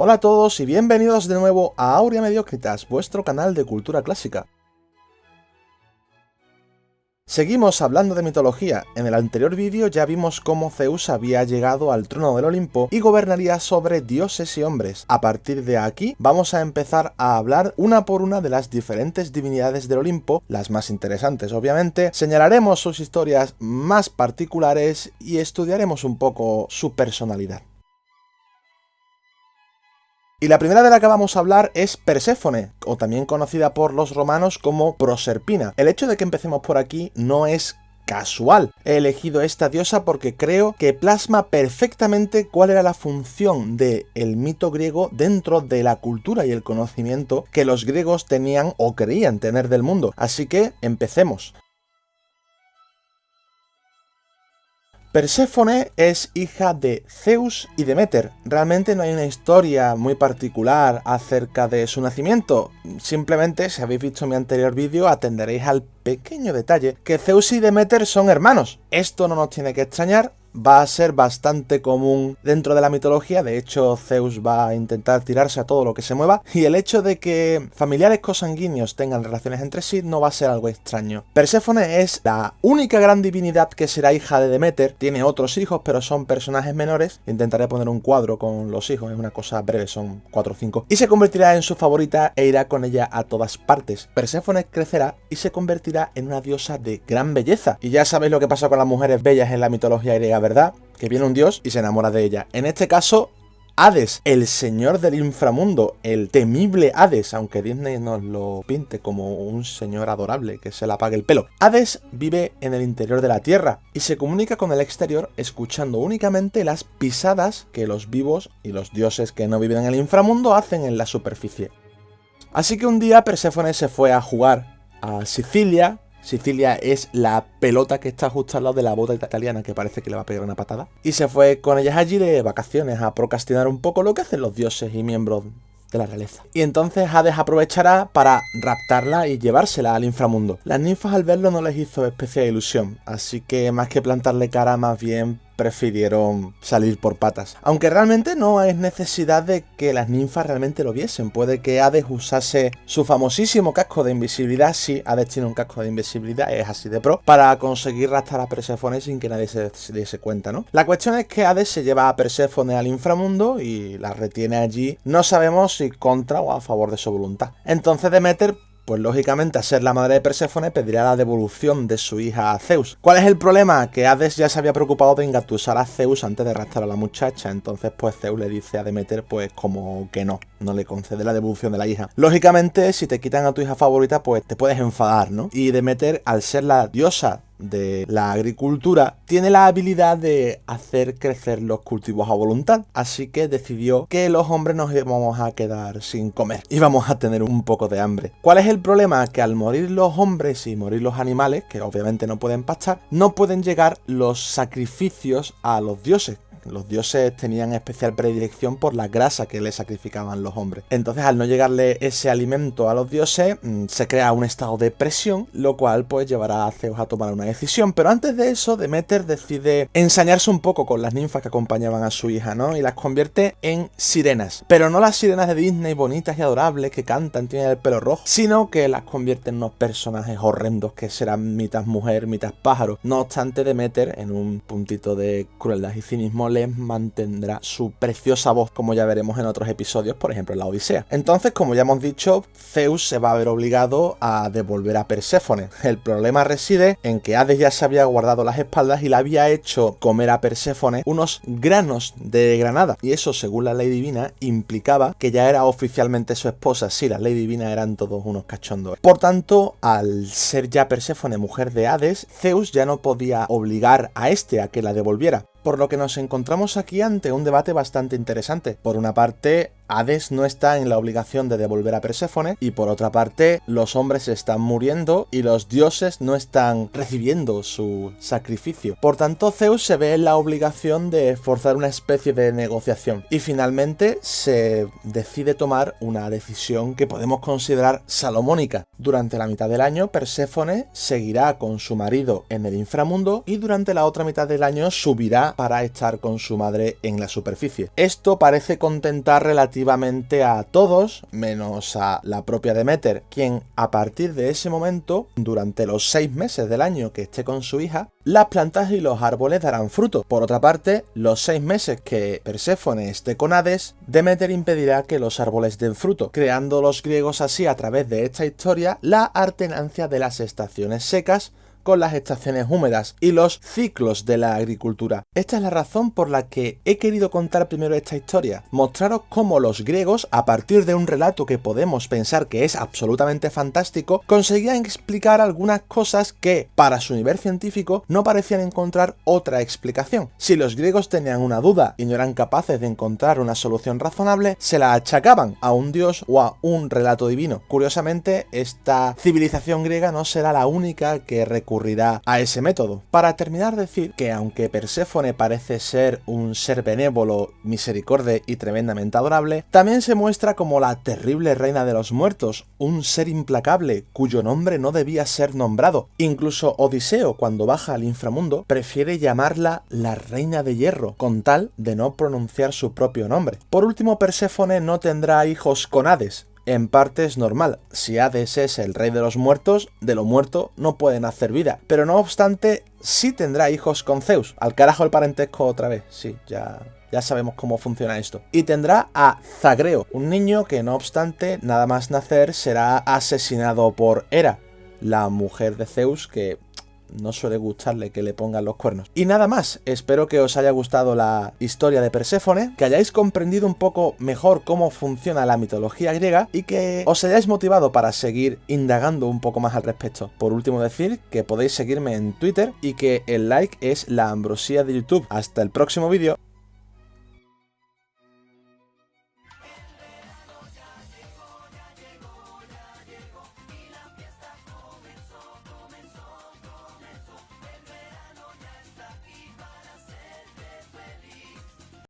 Hola a todos y bienvenidos de nuevo a Aurea Mediocritas, vuestro canal de cultura clásica. Seguimos hablando de mitología. En el anterior vídeo ya vimos cómo Zeus había llegado al trono del Olimpo y gobernaría sobre dioses y hombres. A partir de aquí vamos a empezar a hablar una por una de las diferentes divinidades del Olimpo, las más interesantes obviamente, señalaremos sus historias más particulares y estudiaremos un poco su personalidad. Y la primera de la que vamos a hablar es Perséfone, o también conocida por los romanos como Proserpina. El hecho de que empecemos por aquí no es casual. He elegido esta diosa porque creo que plasma perfectamente cuál era la función del mito griego dentro de la cultura y el conocimiento que los griegos tenían o creían tener del mundo. Así que empecemos. Perséfone es hija de Zeus y Deméter. Realmente no hay una historia muy particular acerca de su nacimiento. Simplemente, si habéis visto mi anterior vídeo, atenderéis al pequeño detalle que Zeus y Deméter son hermanos. Esto no nos tiene que extrañar. Va a ser bastante común dentro de la mitología. De hecho, Zeus va a intentar tirarse a todo lo que se mueva, y el hecho de que familiares cosanguíneos tengan relaciones entre sí no va a ser algo extraño. Perséfone es la única gran divinidad que será hija de Deméter. Tiene otros hijos, pero son personajes menores. Intentaré poner un cuadro con los hijos, es una cosa breve, son 4 o 5. Y se convertirá en su favorita e irá con ella a todas partes. Perséfone crecerá y se convertirá en una diosa de gran belleza. Y ya sabéis lo que pasa con las mujeres bellas en la mitología griega, ¿verdad? Que viene un dios y se enamora de ella. En este caso, Hades, el señor del inframundo, el temible Hades, aunque Disney nos lo pinte como un señor adorable que se le apague el pelo. Hades vive en el interior de la tierra y se comunica con el exterior escuchando únicamente las pisadas que los vivos y los dioses que no viven en el inframundo hacen en la superficie. Así que un día Perséfone se fue a jugar a Sicilia. Sicilia es la pelota que está justo al lado de la bota italiana que parece que le va a pegar una patada. Y se fue con ellas allí de vacaciones a procrastinar un poco lo que hacen los dioses y miembros de la realeza. Y entonces Hades aprovechará para raptarla y llevársela al inframundo. Las ninfas al verlo no les hizo especial ilusión, así que más que plantarle cara, más bien prefirieron salir por patas. Aunque realmente no es necesidad de que las ninfas realmente lo viesen. Puede que Hades usase su famosísimo casco de invisibilidad. Sí, Hades tiene un casco de invisibilidad, es así de pro, para conseguir raptar a Perséfone sin que nadie se diese cuenta, ¿no? La cuestión es que Hades se lleva a Perséfone al inframundo y la retiene allí. No sabemos si contra o a favor de su voluntad. Entonces Deméter, pues lógicamente, a ser la madre de Perséfone, pedirá la devolución de su hija a Zeus. ¿Cuál es el problema? Que Hades ya se había preocupado de engatusar a Zeus antes de raptar a la muchacha. Entonces, pues Zeus le dice a Deméter, pues como que no le concede la devolución de la hija. Lógicamente, si te quitan a tu hija favorita, pues te puedes enfadar, ¿no? Y Deméter, al ser la diosa de la agricultura, tiene la habilidad de hacer crecer los cultivos a voluntad, así que decidió que los hombres nos íbamos a quedar sin comer, íbamos a tener un poco de hambre. ¿Cuál es el problema? Que al morir los hombres y morir los animales, que obviamente no pueden pastar, no pueden llegar los sacrificios a los dioses. Los dioses tenían especial predilección por la grasa que le sacrificaban los hombres. Entonces, al no llegarle ese alimento a los dioses, se crea un estado de presión, lo cual pues llevará a Zeus a tomar una decisión. Pero antes de eso, Deméter decide ensañarse un poco con las ninfas que acompañaban a su hija, ¿no? Y las convierte en sirenas. Pero no las sirenas de Disney bonitas y adorables que cantan, tienen el pelo rojo, sino que las convierte en unos personajes horrendos que serán mitad mujer, mitad pájaro. No obstante, Deméter, en un puntito de crueldad y cinismo, les mantendrá su preciosa voz, como ya veremos en otros episodios, por ejemplo en la Odisea. Entonces, como ya hemos dicho, Zeus se va a ver obligado a devolver a Perséfone. El problema reside en que Hades ya se había guardado las espaldas y le había hecho comer a Perséfone unos granos de granada, y eso, según la ley divina, implicaba que ya era oficialmente su esposa. Sí, la ley divina eran todos unos cachondos. Por tanto, al ser ya Perséfone mujer de Hades, Zeus ya no podía obligar a este a que la devolviera. Por lo que nos encontramos aquí ante un debate bastante interesante. Por una parte, Hades no está en la obligación de devolver a Perséfone, y por otra parte, los hombres están muriendo y los dioses no están recibiendo su sacrificio. Por tanto, Zeus se ve en la obligación de forzar una especie de negociación, y finalmente se decide tomar una decisión que podemos considerar salomónica. Durante la mitad del año, Perséfone seguirá con su marido en el inframundo, y durante la otra mitad del año subirá para estar con su madre en la superficie. Esto parece contentar relativamente definitivamente a todos, menos a la propia Demeter, quien a partir de ese momento, durante los 6 meses del año que esté con su hija, las plantas y los árboles darán fruto. Por otra parte, los 6 meses que Perséfone esté con Hades, Demeter impedirá que los árboles den fruto, creando los griegos así a través de esta historia la alternancia de las estaciones secas con las estaciones húmedas y los ciclos de la agricultura. Esta es la razón por la que he querido contar primero esta historia, mostraros cómo los griegos, a partir de un relato que podemos pensar que es absolutamente fantástico, conseguían explicar algunas cosas que, para su nivel científico, no parecían encontrar otra explicación. Si los griegos tenían una duda y no eran capaces de encontrar una solución razonable, se la achacaban a un dios o a un relato divino. Curiosamente, esta civilización griega no será la única que recurrirá a ese método. Para terminar, decir que aunque Perséfone parece ser un ser benévolo, misericorde y tremendamente adorable, también se muestra como la terrible reina de los muertos, un ser implacable cuyo nombre no debía ser nombrado. Incluso Odiseo, cuando baja al inframundo, prefiere llamarla la reina de hierro, con tal de no pronunciar su propio nombre. Por último, Perséfone no tendrá hijos con Hades. En parte es normal, si Hades es el rey de los muertos, de lo muerto no pueden hacer vida, pero no obstante sí tendrá hijos con Zeus. Al carajo el parentesco otra vez, sí, ya sabemos cómo funciona esto. Y tendrá a Zagreo, un niño que no obstante nada más nacer será asesinado por Hera, la mujer de Zeus, que no suele gustarle que le pongan los cuernos. Y nada más, espero que os haya gustado la historia de Perséfone, que hayáis comprendido un poco mejor cómo funciona la mitología griega y que os hayáis motivado para seguir indagando un poco más al respecto. Por último, decir que podéis seguirme en Twitter y que el like es la ambrosía de YouTube. Hasta el próximo vídeo.